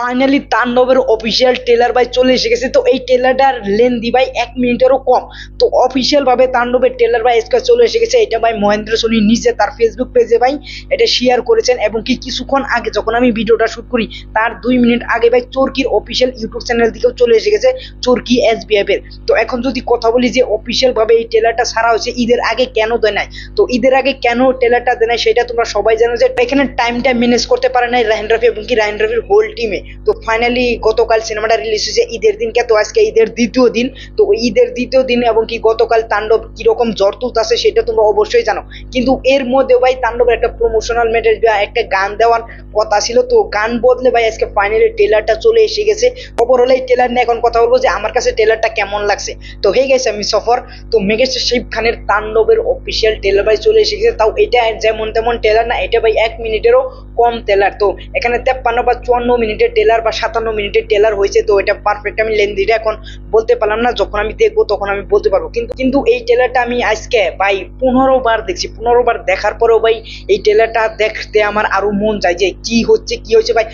Finally তাণ্ডবের official trailer ভাই চলে এসে গেছে। তো এই ট্রেলারটার লেন্দি ভাই 1 মিনিটেরও কম। তো অফিসিয়াল ভাবে তাণ্ডবের ট্রেলার ভাই আজকে চলে এসে গেছে। এটা ভাই মহেন্দ্র সোনি নিজে তার ফেসবুক পেজে ভাই এটা শেয়ার করেছেন, এবং কি কিছুক্ষণ আগে যখন আমি ভিডিওটা শুট করি তার 2 মিনিট আগে ভাই চরকির অফিসিয়াল ইউটিউব চ্যানেল থেকেও চলে এসে গেছে, চরকি SBF এর। তো এখন যদি কথা বলি যে অফিসিয়াল ভাবে এই ট্রেলারটা ছাড়া হয়েছে ঈদের আগে কেন দেয় নাই, তো ঈদের আগে কেন ট্রেলারটা দেয় নাই সেটা তোমরা সবাই জানো যে এখানে টাইমটা ম্যানেজ করতে পারে নাই রায়হান রাফি এবং কি রায়হান রাফির হোল টিমে। তো ফাইনালি গতকাল সিনেমাটা রিলিজ হয়েছে ঈদের দিনকে, তো আজকে ঈদের দ্বিতীয় দিন। তো ঈদের দ্বিতীয় দিন এবং কি গতকাল তাণ্ডব কিরকম জ্বর তুলতেছে সেটা তোমরা অবশ্যই জানো, কিন্তু এর মধ্যে ভাই তাণ্ডবের একটা প্রমোশনাল মেটেরিয়াল বা একটা গান দেওয়ার কথা ছিল, তো গান বদলে ভাই আজকে ফাইনালি ট্রেলারটা চলে এসে গেছে। ওভারঅল এই ট্রেলার নিয়ে এখন কথা বলবো যে আমার কাছে ট্রেলারটা কেমন লাগছে। তো হয়ে গেছে আমি সফর। তো মেগাস্টার শাকিব খানের তাণ্ডবের অফিসিয়াল ট্রেলার ভাই চলে এসে গেছে, তাও এটা যেমন তেমন ট্রেলার না, এটা ভাই 1 মিনিটেরও কম ট্রেলার। তো এখানে 53 বা 54 মিনিটের ট্রেলার বা 57 মিনিটের ট্রেলার হয়েছে। তো এটা পারফেক্ট আমি লেন্দিটা এখন বলতে পারলাম না, যখন আমি দেখবো তখন আমি বলতে পারবো। কিন্তু এই ট্রেলারটা আমি আজকে ভাই 15 বার দেখছি। 15 বার দেখার পরেও ভাই এই ট্রেলারটা দেখতে আমার আরো মন যায় যে কি হচ্ছে ভাই।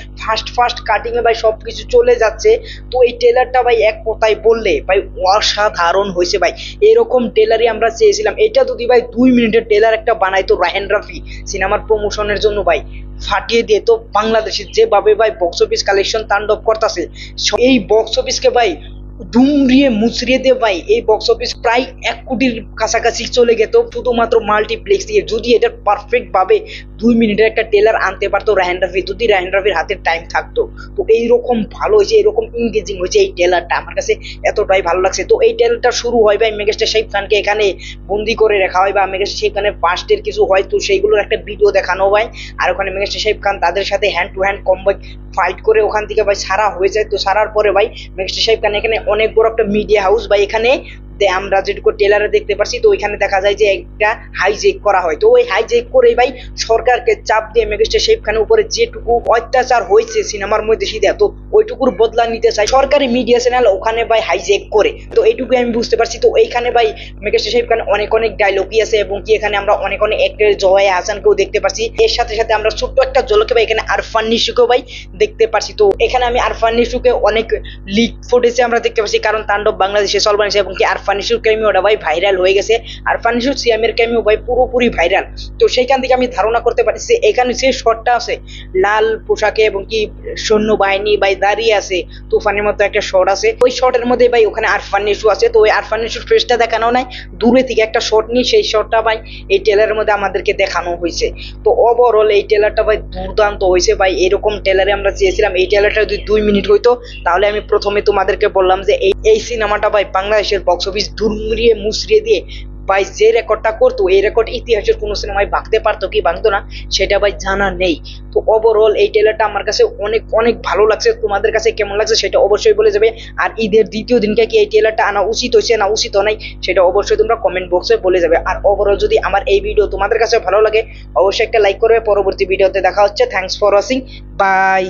ফার্স্ট কাটিং এ ভাই সবকিছু চলে যাচ্ছে। তো এই ট্রেলারটা ভাই এক কথায় বললে ভাই অসাধারণ হয়েছে ভাই। এরকম ট্রেলারই আমরা চেয়েছিলাম। এটা যদি ভাই 2 মিনিটের ট্রেলার একটা বানাইতো রায়হান রাফি সিনেমার প্রমোশনের জন্য ভাই, ফাটিয়ে দিয়ে তো বাংলাদেশে যেভাবে ভাই বক্স অফিস কালেকশন তাণ্ডব করতেছে, এই বক্স অফিসকে ভাই দুমড়িয়ে মুচড়িয়ে দিয়ে ভাই এই বক্স অফিস প্রায় 1 কোটির কাছাকাছি চলে গেত শুধুমাত্র মাল্টিপ্লেক্স দিয়ে, যদি এটার পারফেক্ট ভাবে 2 মিনিটের একটা ট্রেলার আনতে পারতো রায়হান রাফি, যদি রায়হান রাফির হাতে টাইম থাকতো। তো এইরকম ভালো হয়েছে, এরকম এঙ্গেজিং হয়েছে এই ট্রেলারটা, আমার কাছে এতটাই ভালো লাগছে। তো এই ট্রেলারটা শুরু হয় ভাই মেগাস্টার শাকিব খানকে এখানে বন্দি করে রাখা হয়, বা মেগাস্টার শাকিব খানের পাস্টের কিছু হয়, তো সেইগুলোর একটা ভিডিও দেখানো হয়। আর ওখানে মেগাস্টার শাকিব খান তাদের সাথে hand to hand Kombat fight করে ওখান থেকে ভাই সারা হয়ে যায়। তো সারার পরে ভাই মেগাস্টার শাকিব খান এখানে অনেক বড় একটা মিডিয়া হাউস বা এখানে আমরা যেটুকু ট্রেলারে দেখতে পাচ্ছি, তো ওইখানে দেখা যায় যে একটা হাইজেক করা হয়। তো ওই হাইজেক করে ভাই সরকারকে চাপ দিয়ে মেগাস্টার শাকিব খানের উপরে যেটুকু অত্যাচার হয়েছে সিনেমার মধ্যে সিধা, তো ওইটুকুর বদলা নিতে চাই সরকারি মিডিয়া চ্যানেল ওখানে ভাই হাইজেক করে। তো এইটুকু আমি বুঝতে পারছি। তো এইখানে ভাই মেগাস্টার শাকিব খান অনেক ডায়লগই আছে, এবং কি এখানে আমরা অনেক অ্যাক্টর জয় হাসানকেও দেখতে পাচ্ছি। এর সাথে সাথে আমরা ছোট্ট একটা ঝলকে ভাই এখানে আরফান নিশুকেও ভাই দেখতে পাচ্ছি। তো এখানে আমি আরফান নিশুকে অনেক লিক ফুটেজে আমরা দেখতে পাচ্ছি, কারণ তাণ্ডব বাংলাদেশে চলবানিছে, এবং কি আরফান নিশুর ক্যামিওটা ভাই ভাইরাল হয়ে গেছে। আরফান নিশুর সিয়ামের ক্যামিও ভাই পুরোপুরি ভাইরাল। তো সেইখান থেকে আমি ধারণা করতে পারছি এখানে যে শটটা আছে লাল পোশাকে এবং কি সৈন্যবাহিনী ভাই দাঁড়িয়ে আছে, তুফানের মতো একটা শট আছে, ওই শটের মধ্যে ভাই ওখানে আরফান নিশু আছে। তো ওই আরফান নিশুর ফেসটা দেখানো নাই, দূরে থেকে একটা শট নিয়ে সেই শটটা ভাই এই ট্রেলারের মধ্যে আমাদেরকে দেখানো হয়েছে। তো ওভারঅল এই ট্রেলারটা ভাই দুর্দান্ত হয়েছে ভাই। এরকম ট্রেলারে আমরা চেয়েছিলাম। এই ট্রেলারটা যদি 2 মিনিট হইতো তাহলে আমি প্রথমে তোমাদেরকে বললাম যে এই সিনেমাটা ভাই বাংলাদেশের বক্স অফিস দুমড়িয়ে মুচড়িয়ে দিয়ে ভাই যে রেকর্ডটা করতো, এই রেকর্ড ইতিহাসের কোনো সিনেমায় ভাঙতে পারতো কি ভাঙতো না সেটা ভাই জানা নেই। তো ওভারঅল এই ট্রেলারটা আমার কাছে অনেক ভালো লাগছে। তোমাদের কাছে কেমন লাগছে সেটা অবশ্যই বলে যাবে। আর ঈদের দ্বিতীয় দিনকে কি এই ট্রেলারটা আনা উচিত হয়েছে না উচিত নাই সেটা অবশ্যই তোমরা কমেন্ট বক্সে বলে যাবে। আর ওভারঅল যদি আমার এই ভিডিও তোমাদের কাছে ভালো লাগে অবশ্যই একটা লাইক করবে। পরবর্তী ভিডিওতে দেখা হচ্ছে। Thanks for watching, by.